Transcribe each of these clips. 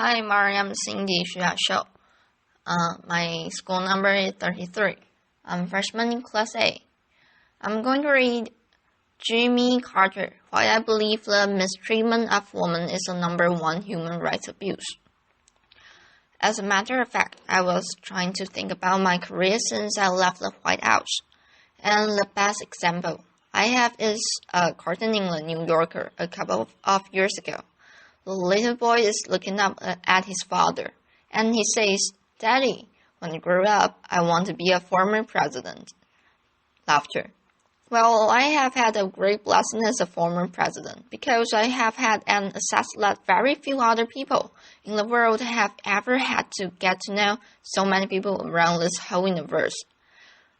Hi, Mariam Cindy Xu. My school number is 33. I'm freshman in Class A. I'm going to read Jimmy Carter, Why I Believe the Mistreatment of Women is the #1 human rights abuse. As a matter of fact, I was trying to think about my career since I left the White House, and the best example I have is a cartoon in the New Yorker a couple of years ago. The little boy is looking up at his father, and he says, "Daddy, when I grow up, I want to be a former president." Laughter. Well, I have had a great blessing as a former president because I have had an access that very few other people in the world have ever had to get to know so many people around this whole universe.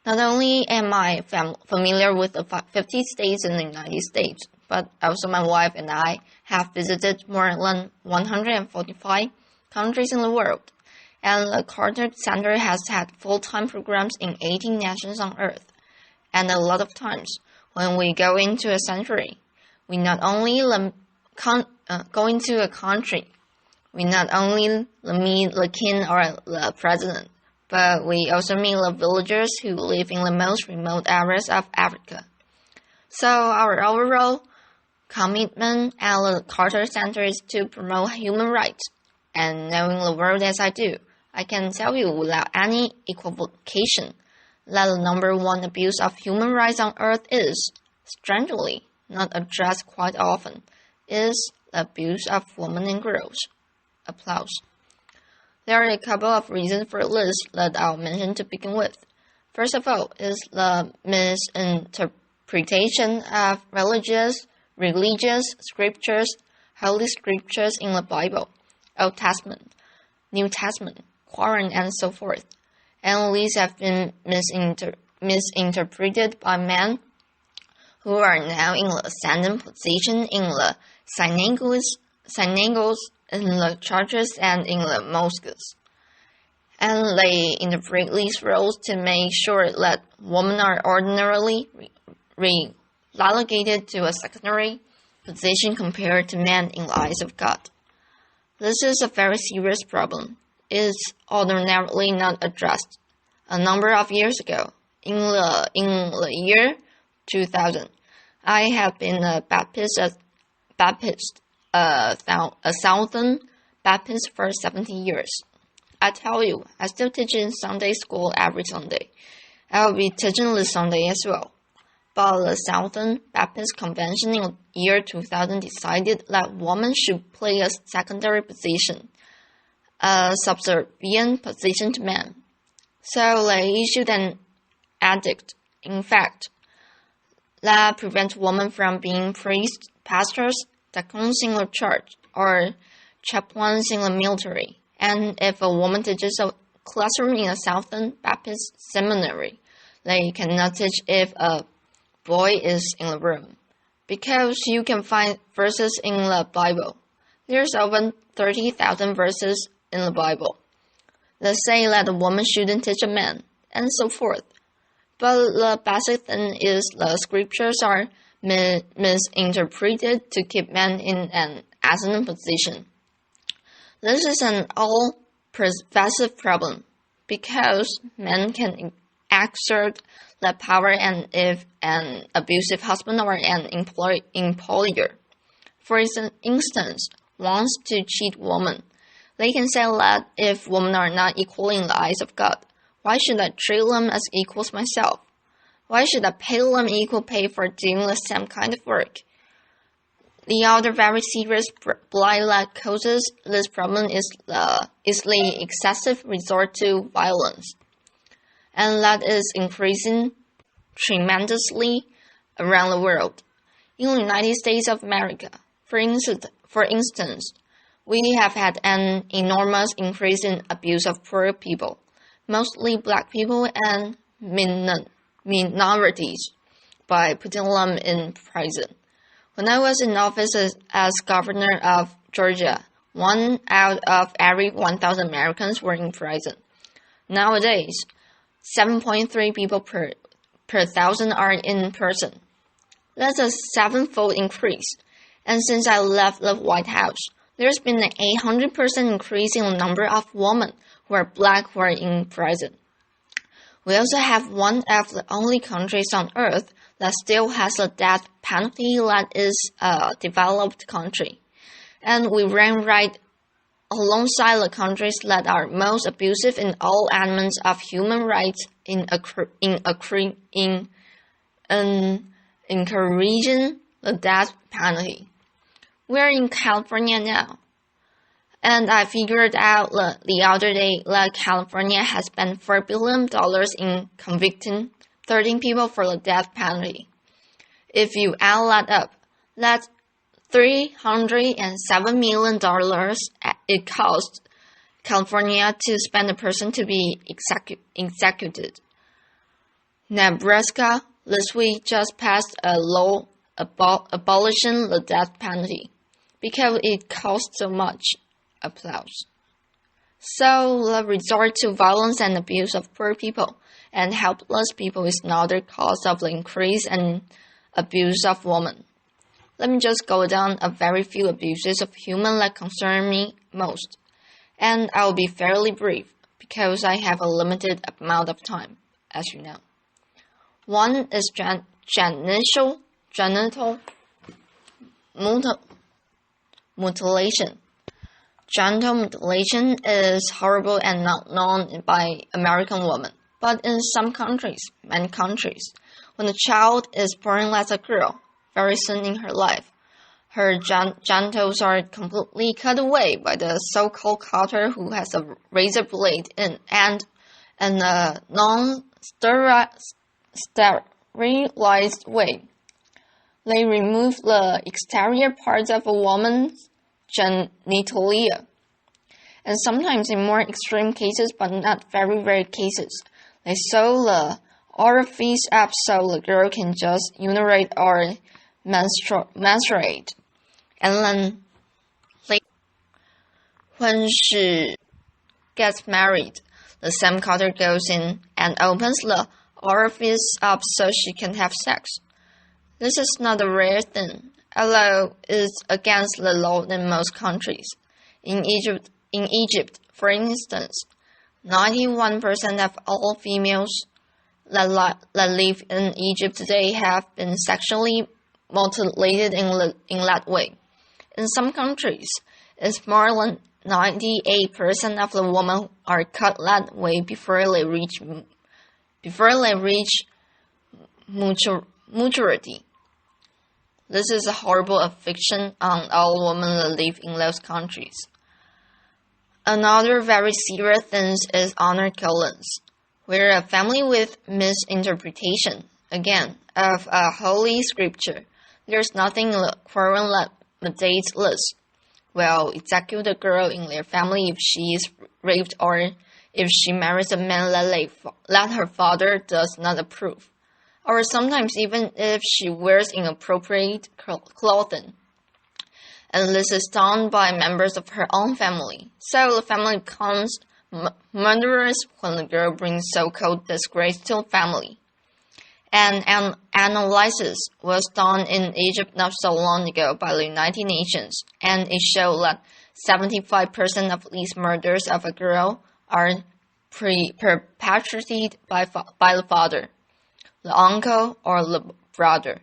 Not only am I familiar with the 50 states in the United States, but also my wife and I have visited more than 145 countries in the world, and the Carter Center has had full-time programs in 18 nations on Earth. And a lot of times, when we go into a sanctuary, we not only go into a country, we not only meet the king or the president, but we also meet the villagers who live in the most remote areas of Africa. So our overall commitment at the Carter Center is to promote human rights, and knowing the world as I do, I can tell you without any equivocation that the #1 abuse of human rights on earth is, strangely, not addressed quite often, is the abuse of women and girls. Applause. There are a couple of reasons for this that I'll mention to begin with. First of all is the misinterpretation of religious scriptures, holy scriptures in the Bible, Old Testament, New Testament, Quran, and so forth. And these have been misinterpreted by men who are now in the ascendant position in the synagogues, in the churches, and in the mosques. And they interpret these roles to make sure that women are ordinarily relegated to a secondary position compared to men in the eyes of God. This is a very serious problem. It is ordinarily not addressed. A number of years ago, in the year 2000, I have been a Southern Baptist for 70 years. I tell you, I still teach in Sunday school every Sunday. I will be teaching this Sunday as well. But the Southern Baptist Convention in the year 2000 decided that women should play a secondary position, a subservient position to men. So they issued an edict, in fact, that prevents women from being priests, pastors, deacons in the church, or chaplains in the military. And if a woman teaches a classroom in a Southern Baptist seminary, they cannot teach if a boy is in the room. Because you can find verses in the Bible. There's over 30,000 verses in the Bible that say that a woman shouldn't teach a man, and so forth. But the basic thing is the scriptures are misinterpreted to keep men in an ascendant position. This is an all-pervasive problem, because men can exert that power, and if an abusive husband or an employer, for instance, wants to cheat women, they can say that if women are not equal in the eyes of God, why should I treat them as equals myself? Why should I pay them equal pay for doing the same kind of work? The other very serious blight that causes this problem is the excessive resort to violence, and that is increasing tremendously around the world. In the United States of America, for instance, we have had an enormous increase in abuse of poor people, mostly black people and minorities, by putting them in prison. When I was in office as governor of Georgia, 1 out of every 1,000 Americans were in prison. Nowadays, 7.3 people per 1,000 are in prison. That's a 7-fold increase. And since I left the White House, There's been an 800% increase in the number of women who are black who are in prison. We also have one of the only countries on earth that still has a death penalty that is a developed country. And we rank right alongside the countries that are most abusive in all elements of human rights in encouraging the death penalty. We're in California now. And I figured out the other day that California has spent $4 billion in convicting 13 people for the death penalty. If you add that up, that's $307 million it cost California to spend a person to be executed. Nebraska this week just passed a law abolishing the death penalty because it costs so much. Applause. So the resort to violence and abuse of poor people and helpless people is another cause of the increase and abuse of women. Let me just go down a very few abuses of human that concern me most, and I'll be fairly brief because I have a limited amount of time, as you know. One is genital mutilation. Genital mutilation is horrible and not known by American women, but in some countries, many countries, when a child is born as a girl, very soon in her life, her genitals are completely cut away by the so-called cutter who has a razor blade and a non-sterilized way. They remove the exterior parts of a woman's genitalia. And sometimes in more extreme cases, but not very rare cases, they sew the orifice up so the girl can just urinate or menstruate. And then when she gets married, the same cutter goes in and opens the orifice up so she can have sex. This is not a rare thing, although it's against the law in most countries. In Egypt, for instance, 91% of all females that live in Egypt today have been sexually mutilated in that way. In some countries, it's more than 98% of the women are cut that way before they reach maturity. This is a horrible affliction on all women that live in those countries. Another very serious thing is honor killings, where a family with misinterpretation, again, of a holy scripture, there's nothing in the Quran that mandates this. Well, execute a girl in their family if she is raped or if she marries a man that her father does not approve, or sometimes even if she wears inappropriate clothing. And this is done by members of her own family. So the family becomes murderers when the girl brings so-called disgrace to the family. And an analysis was done in Egypt not so long ago by the United Nations, and it showed that 75% of these murders of a girl are perpetrated by the father, the uncle, or the brother,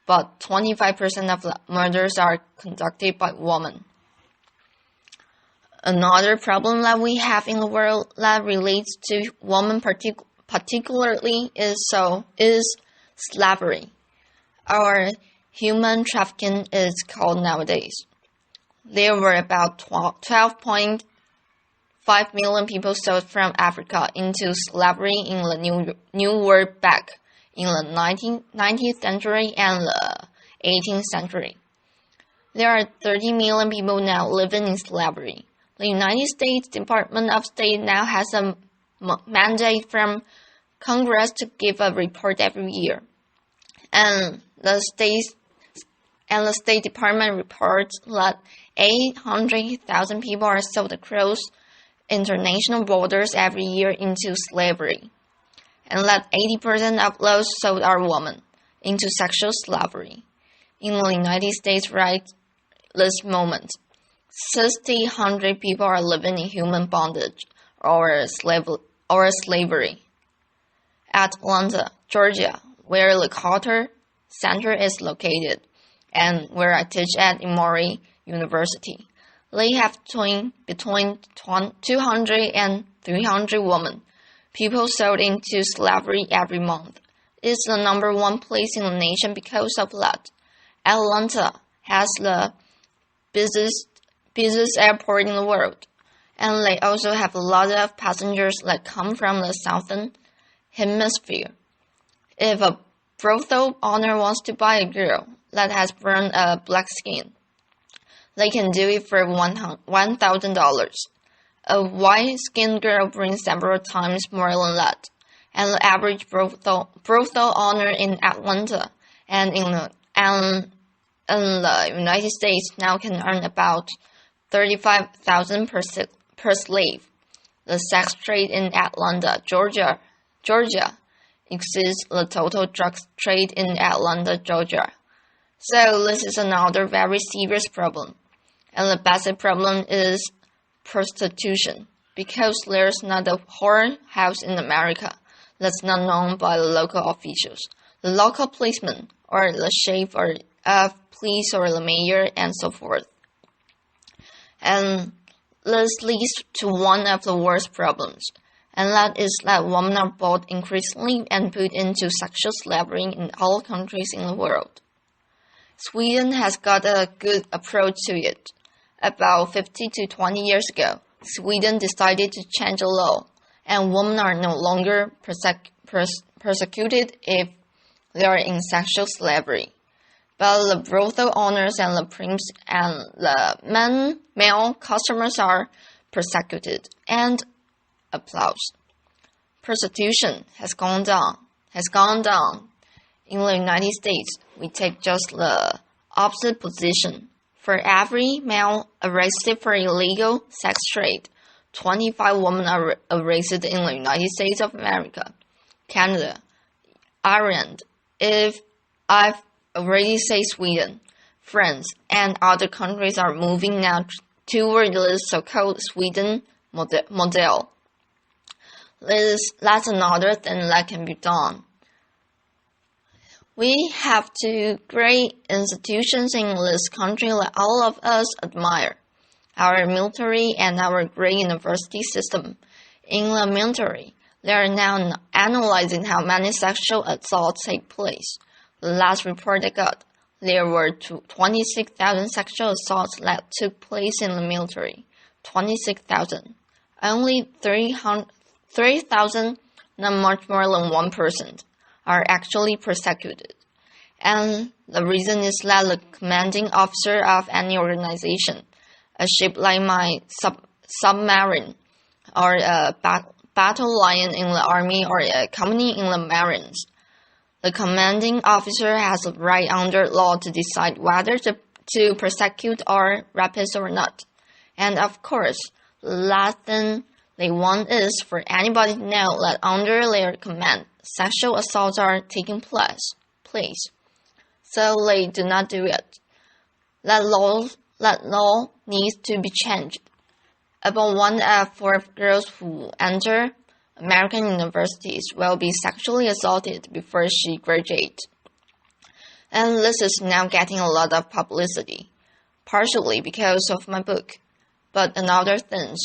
but 25% of the murders are conducted by women. Another problem that we have in the world that relates to women particularly is slavery, or human trafficking is called nowadays. There were about 12.5 million people sold from Africa into slavery in the New World back in the 19th century and the 18th century. There are 30 million people now living in slavery. The United States Department of State now has a mandate from Congress to give a report every year. And the State Department reports that 800,000 people are sold across international borders every year into slavery, and that 80% of those sold are women into sexual slavery. In the United States right this moment, 600 people are living in human bondage or slavery. Atlanta, Georgia, where the Carter Center is located, and where I teach at Emory University, they have between 200 and 300 women. People sold into slavery every month. It's the number one place in the nation because of that. Atlanta has the busiest airport in the world, and they also have a lot of passengers that come from the southern hemisphere. If a brothel owner wants to buy a girl that has burned a black skin, they can do it for $1,000. A white-skinned girl brings several times more than that, and the average brothel owner in Atlanta and in the United States now can earn about $35,000 per slave. The sex trade in Atlanta, Georgia, exceeds the total drug trade in Atlanta, Georgia. So this is another very serious problem. And the basic problem is prostitution, because there's not a whorehouse in America that's not known by the local officials, the local policeman, or the chief of police, or the mayor, and so forth. And this leads to one of the worst problems, and that is that women are bought increasingly and put into sexual slavery in all countries in the world. Sweden has got a good approach to it. About 50 to 20 years ago, Sweden decided to change the law, and women are no longer persecuted if they are in sexual slavery. But the brothel owners and the pimps and the male customers are persecuted, and applause. Prostitution has gone down. In the United States, we take just the opposite position. For every male arrested for illegal sex trade, 25 women are arrested in the United States of America, Canada, Ireland, if I've already said Sweden, France, and other countries are moving now toward the so-called Sweden model. That's another thing that can be done. We have two great institutions in this country that all of us admire: our military and our great university system. In the military, they are now analyzing how many sexual assaults take place. The last report I got, there were 26,000 sexual assaults that took place in the military. 26,000. Only 3,000, not much more than 1%, are actually persecuted. And the reason is that the commanding officer of any organization, a ship like my submarine, or a battle lion in the army, or a company in the marines, the commanding officer has a right under law to decide whether to persecute or rapists or not. And of course, the last thing they want is for anybody to know that under their command, sexual assaults are taking place. So they do not do it. That law needs to be changed. About 1 out of 4 girls who enter American universities will be sexually assaulted before she graduates. And this is now getting a lot of publicity, partially because of my book, but other things.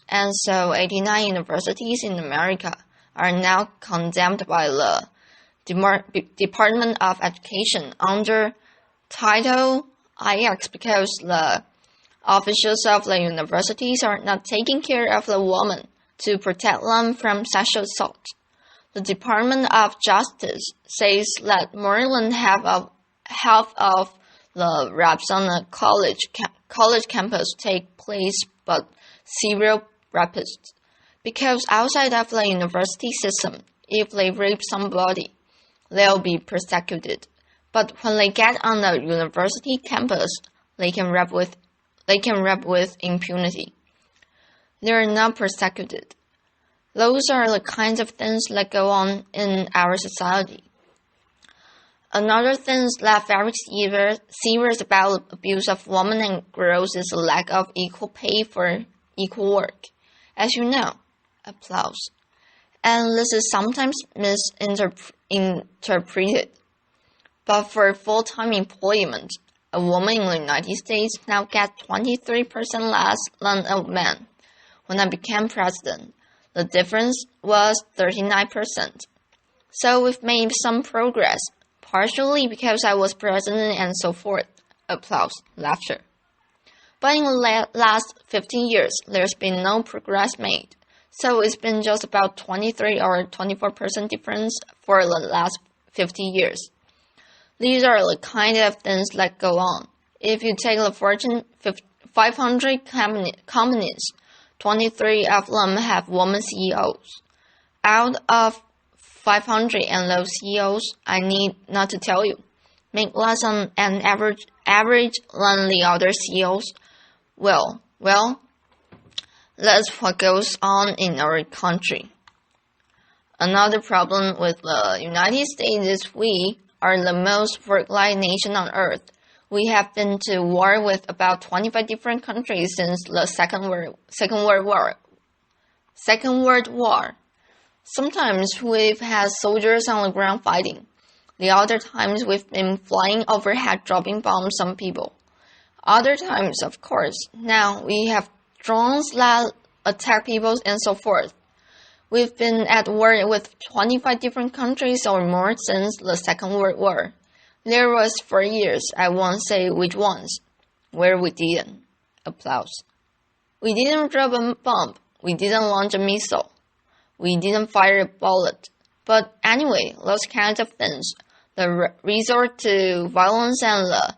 And so 89 universities in America are now condemned by the Department of Education under Title IX because the officials of the universities are not taking care of the women to protect them from sexual assault. The Department of Justice says that more than half of the rapes on the college campus take place, but serial rapists. Because outside of the university system, if they rape somebody, they'll be persecuted. But when they get on the university campus, they can rape with impunity. They are not persecuted. Those are the kinds of things that go on in our society. Another thing that very serious about abuse of women and girls is the lack of equal pay for equal work. As you know, applause. And this is sometimes misinterpreted. But for full-time employment, a woman in the United States now gets 23% less than a man. When I became president, the difference was 39%. So we've made some progress, partially because I was president and so forth. Applause, laughter. But in the last 15 years, there's been no progress made. So it's been just about 23 or 24% difference for the last 50 years. These are the kind of things that go on. If you take the Fortune 500 companies, 23 of them have women CEOs. Out of 500 and those CEOs, I need not to tell you, make less than an average than the other CEOs. Well, that's what goes on in our country. Another problem with the United States is we are the most work-like nation on earth. We have been to war with about 25 different countries since the Second World War. Sometimes we've had soldiers on the ground fighting. The other times we've been flying overhead dropping bombs on people. Other times, of course, now we have drones that attack people and so forth. We've been at war with 25 different countries or more since the Second World War. There was 4 years, I won't say which ones, where we didn't. Applause. We didn't drop a bomb. We didn't launch a missile. We didn't fire a bullet. But anyway, those kinds of things, the resort to violence and the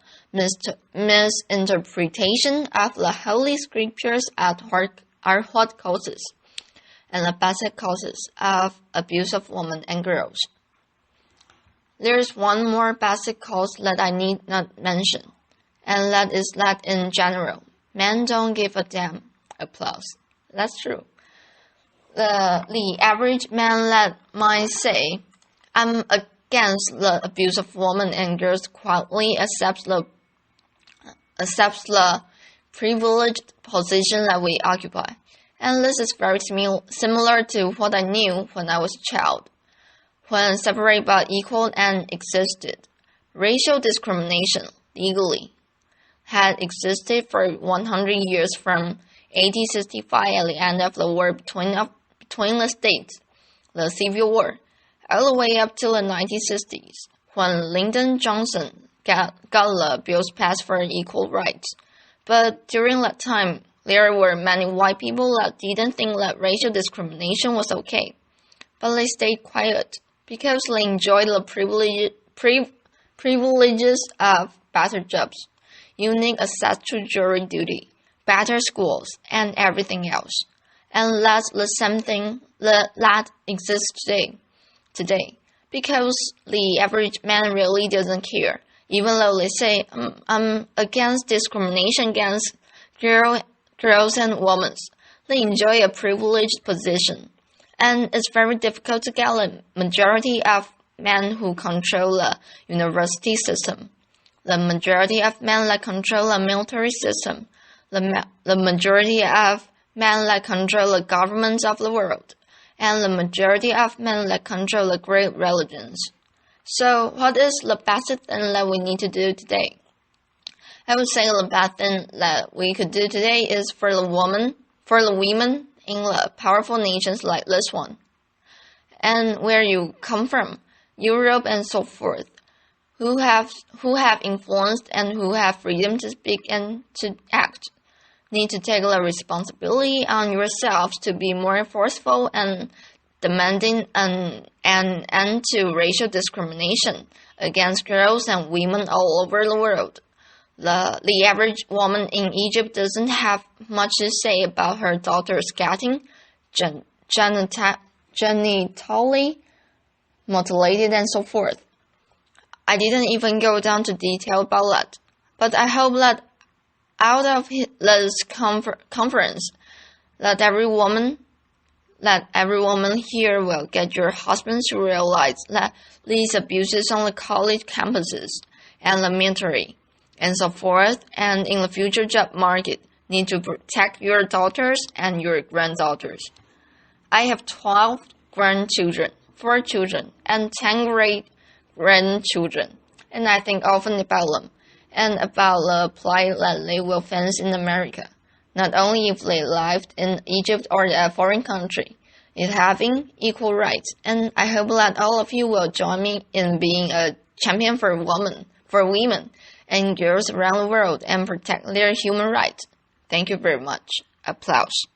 misinterpretation of the Holy Scriptures are what causes, and the basic causes of abuse of women and girls. There's one more basic cause that I need not mention, and that is that in general, men don't give a damn. Applause. That's true. The average man that might say, I'm against the abuse of women and girls quietly accepts the privileged position that we occupy. And this is very similar to what I knew when I was a child. When separate but equal and existed, racial discrimination legally had existed for 100 years from 1865 at the end of the war between the states, the Civil War, all the way up to the 1960s, when Lyndon Johnson got the bills passed for equal rights. But during that time, there were many white people that didn't think that racial discrimination was okay. But they stayed quiet because they enjoyed the privileges of better jobs, unique access to jury duty, better schools, and everything else. And that's the same thing that exists today. Because the average man really doesn't care. Even though they say, I'm against discrimination against girls and women, they enjoy a privileged position. And it's very difficult to get the majority of men who control the university system, the majority of men that control the military system, the majority of men that control the governments of the world, and the majority of men that control the great religions. So what is the best thing that we need to do today? I would say the best thing that we could do today is for the women in the powerful nations like this one, and where you come from, Europe and so forth, who have influenced and who have freedom to speak and to act, need to take the responsibility on yourselves to be more forceful and demanding an end to racial discrimination against girls and women all over the world. The average woman in Egypt doesn't have much to say about her daughters getting genitally mutilated and so forth. I didn't even go down to detail about that, but I hope that out of this conference, that every woman that every woman here will get your husbands to realize that these abuses on the college campuses and the military and so forth and in the future job market need to protect your daughters and your granddaughters. I have 12 grandchildren, 4 children, and 10 great-grandchildren, and I think often about them and about the plight that they will face in America, not only if they lived in Egypt or a foreign country, is having equal rights, and I hope that all of you will join me in being a champion for women and girls around the world and protect their human rights. Thank you very much. Applause.